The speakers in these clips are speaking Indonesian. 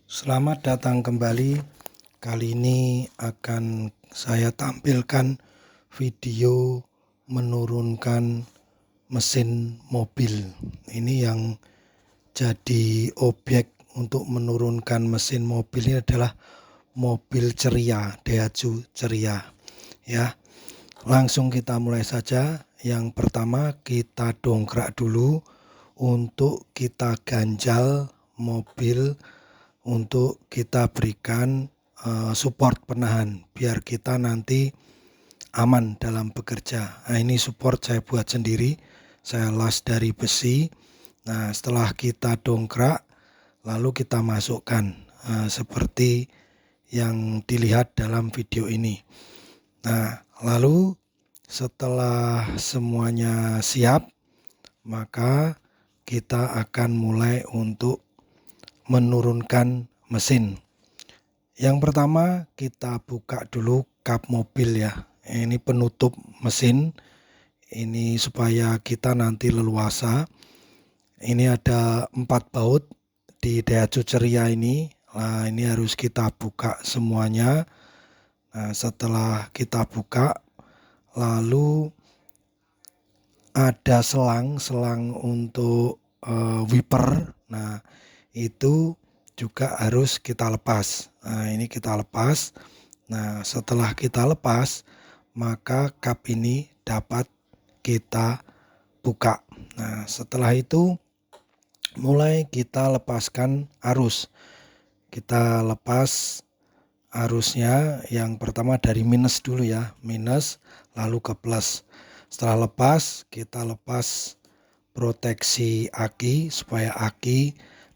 Selamat datang kembali. Kali ini akan saya tampilkan video menurunkan mesin mobil. Ini yang jadi objek untuk menurunkan mesin mobil ini adalah mobil Ceria, Daihatsu Ceria. Ya, langsung kita mulai saja. Yang pertama kita dongkrak dulu untuk kita ganjal mobil, untuk kita berikan support penahan biar kita nanti aman dalam bekerja. Nah, ini support saya buat sendiri, saya las dari besi. Nah, setelah kita dongkrak lalu kita masukkan seperti yang dilihat dalam video ini. Nah, lalu setelah semuanya siap, maka kita akan mulai untuk menurunkan mesin. Yang pertama kita buka dulu kap mobil ya. Ini penutup mesin. Ini supaya kita nanti leluasa. Ini ada 4 baut di Daihatsu Ceria ini. Nah, ini harus kita buka semuanya. Nah, setelah kita buka, lalu ada selang untuk wiper. Nah, itu juga harus kita lepas. Nah, ini kita lepas. Nah, setelah kita lepas, maka kap ini dapat kita buka. Nah, setelah itu mulai kita lepaskan arus. Kita lepas arusnya, yang pertama dari minus dulu ya, minus lalu ke plus. Setelah lepas, kita lepas proteksi aki supaya aki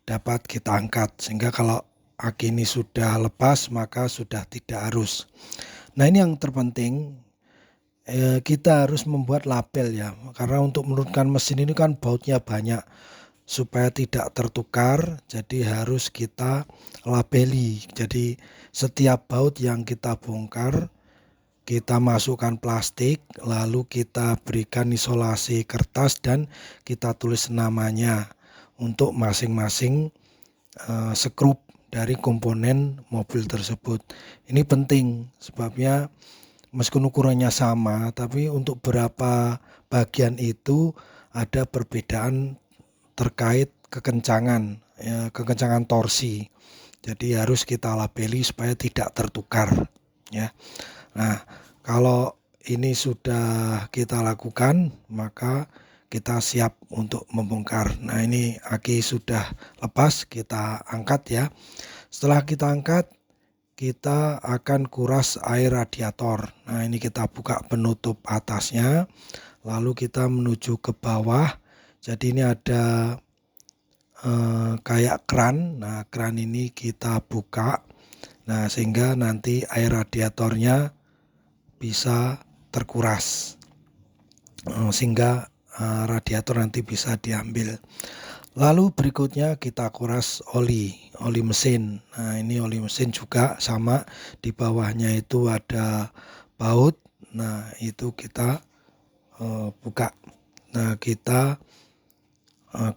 dapat kita angkat, sehingga kalau aki ini sudah lepas maka sudah tidak arus. Nah, ini yang terpenting, kita harus membuat label ya, karena untuk menurunkan mesin ini kan bautnya banyak, supaya tidak tertukar jadi harus kita labeli. Jadi setiap baut yang kita bongkar kita masukkan plastik, lalu kita berikan isolasi kertas dan kita tulis namanya untuk masing-masing skrup dari komponen mobil tersebut. Ini penting sebabnya meskipun ukurannya sama, tapi untuk beberapa bagian itu ada perbedaan terkait kekencangan, ya, kekencangan torsi. Jadi harus kita labeli supaya tidak tertukar, ya. Nah, kalau ini sudah kita lakukan, maka kita siap untuk membongkar. Nah, ini aki sudah lepas, kita angkat ya. Setelah kita angkat, kita akan kuras air radiator. Nah, ini kita buka penutup atasnya, lalu kita menuju ke bawah. Jadi ini ada kayak kran. Nah, kran ini kita buka. Nah, sehingga nanti air radiatornya bisa terkuras, sehingga radiator nanti bisa diambil. Lalu berikutnya kita kuras oli mesin. Nah, ini oli mesin juga sama, di bawahnya itu ada baut. Nah, itu kita buka. Nah, kita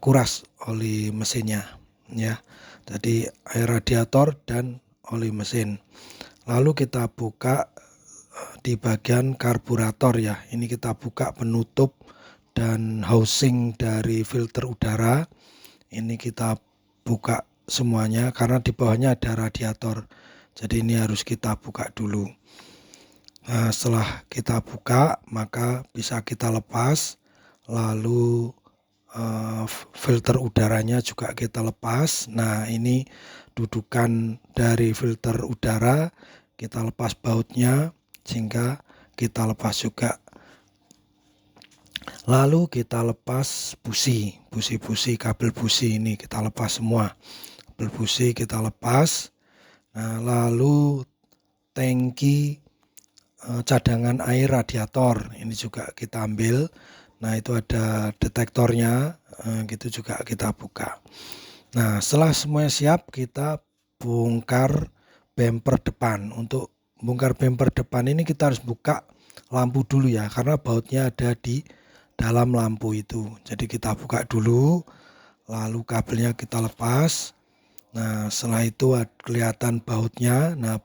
kuras oli mesinnya ya. Jadi air radiator dan oli mesin. Lalu kita buka di bagian karburator ya. Ini kita buka penutup dan housing dari filter udara. Ini kita buka semuanya karena di bawahnya ada radiator. Jadi ini harus kita buka dulu. Nah, setelah kita buka maka bisa kita lepas. Lalu filter udaranya juga kita lepas. Nah, ini dudukan dari filter udara, kita lepas bautnya sehingga kita lepas juga. Lalu kita lepas busi kabel busi ini kita lepas semua. Kabel busi kita lepas. Nah, lalu tangki cadangan air radiator ini juga kita ambil. Nah, itu ada detektornya, gitu juga kita buka. Nah, setelah semuanya siap, kita bongkar bumper depan. Untuk bongkar bumper depan ini kita harus buka lampu dulu ya, karena bautnya ada di dalam lampu itu. Jadi kita buka dulu, lalu kabelnya kita lepas. Nah, setelah itu kelihatan bautnya. Nah,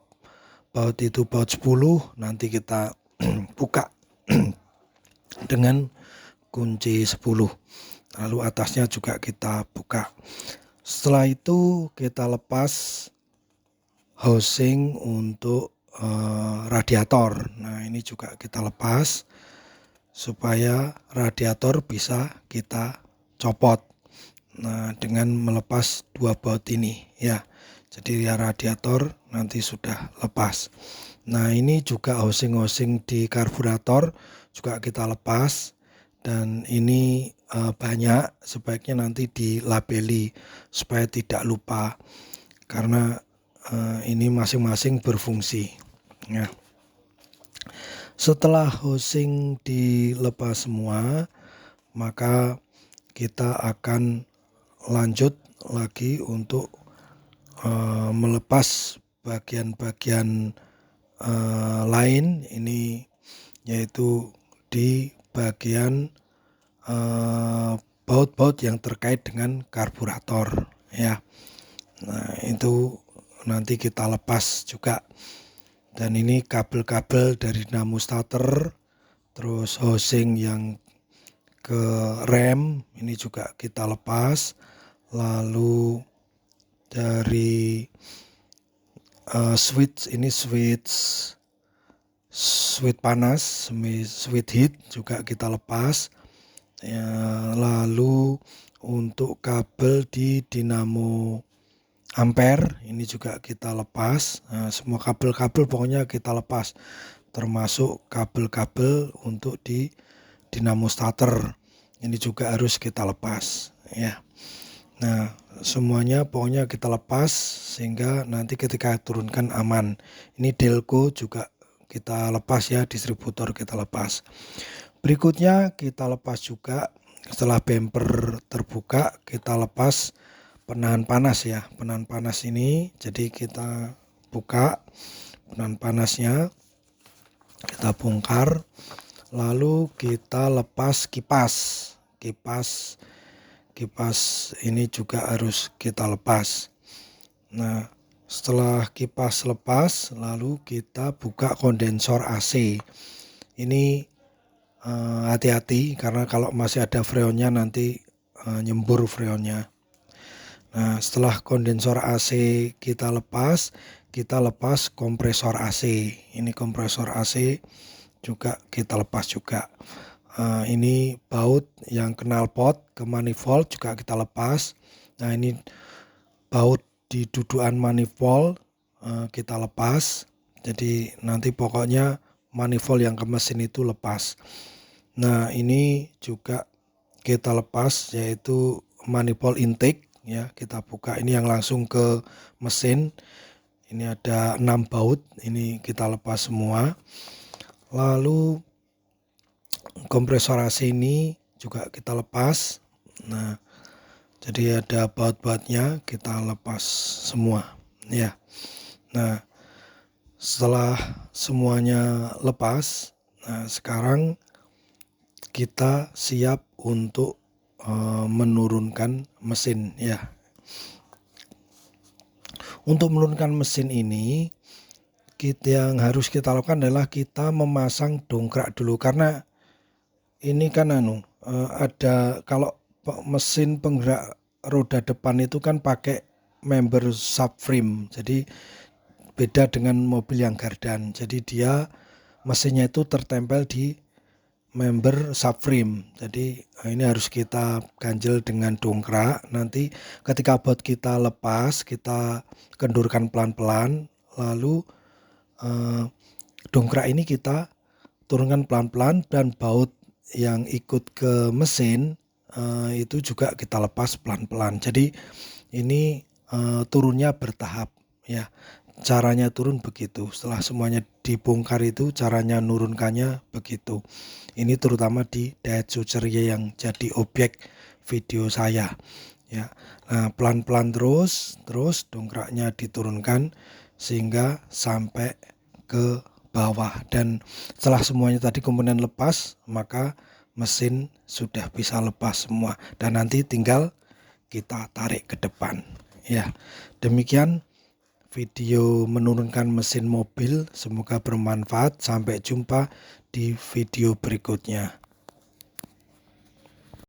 baut itu baut 10, nanti kita buka dengan kunci 10. Lalu atasnya juga kita buka. Setelah itu kita lepas housing untuk radiator. Nah, ini juga kita lepas supaya radiator bisa kita copot. Nah, dengan melepas dua baut ini ya. Jadi ya radiator nanti sudah lepas. Nah, ini juga housing-housing di karburator juga kita lepas, dan ini banyak, sebaiknya nanti dilabeli supaya tidak lupa karena ini masing-masing berfungsi ya. Setelah housing dilepas semua, maka kita akan lanjut lagi untuk melepas bagian-bagian lain, ini yaitu di bagian baut-baut yang terkait dengan karburator ya. Nah, itu nanti kita lepas juga. Dan ini kabel-kabel dari dinamo starter, terus housing yang ke rem ini juga kita lepas. Lalu dari switch ini switch panas, switch heat juga kita lepas ya. Lalu untuk kabel di dinamo ampere ini juga kita lepas. Nah, semua kabel-kabel pokoknya kita lepas, termasuk kabel-kabel untuk di dinamo starter ini juga harus kita lepas ya. Nah, semuanya pokoknya kita lepas sehingga nanti ketika turunkan aman. Ini delco juga kita lepas ya, distributor kita lepas. Berikutnya kita lepas juga setelah bumper terbuka, kita lepas penahan panas ya. Penahan panas ini jadi kita buka penahan panasnya, kita bongkar, lalu kita lepas kipas ini juga harus kita lepas. Nah, setelah kipas lepas, lalu kita buka kondensor AC. Ini hati-hati karena kalau masih ada freonnya nanti nyembur freonnya. Nah, setelah kondensor AC kita lepas kompresor AC. Ini kompresor AC juga kita lepas juga. Ini baut yang knalpot ke manifold juga kita lepas. Nah, ini baut di dudukan manifold kita lepas. Jadi nanti pokoknya manifold yang ke mesin itu lepas. Nah, ini juga kita lepas, yaitu manifold intake ya, kita buka. Ini yang langsung ke mesin. Ini ada 6 baut, ini kita lepas semua. Lalu kompresor AC ini juga kita lepas. Nah, jadi ada baut-bautnya kita lepas semua ya. Nah, setelah semuanya lepas, nah sekarang kita siap untuk menurunkan mesin ya. Untuk menurunkan mesin ini, yang harus kita lakukan adalah kita memasang dongkrak dulu, karena ini kan ada, kalau mesin penggerak roda depan itu kan pakai member subframe, jadi beda dengan mobil yang gardan. Jadi dia mesinnya itu tertempel di member subframe. Jadi ini harus kita ganjel dengan dongkrak. Nanti ketika baut kita lepas, kita kendurkan pelan-pelan, lalu dongkrak ini kita turunkan pelan-pelan, dan baut yang ikut ke mesin itu juga kita lepas pelan-pelan. Jadi ini turunnya bertahap ya. Caranya turun begitu. Setelah semuanya dibongkar itu caranya nurunkannya begitu. Ini terutama di Daihatsu Ceria yang jadi objek video saya ya. Nah, pelan-pelan terus dongkraknya diturunkan sehingga sampai ke bawah, dan setelah semuanya tadi komponen lepas, maka mesin sudah bisa lepas semua, dan nanti tinggal kita tarik ke depan Ya, demikian video menurunkan mesin mobil. Semoga bermanfaat. Sampai jumpa di video berikutnya.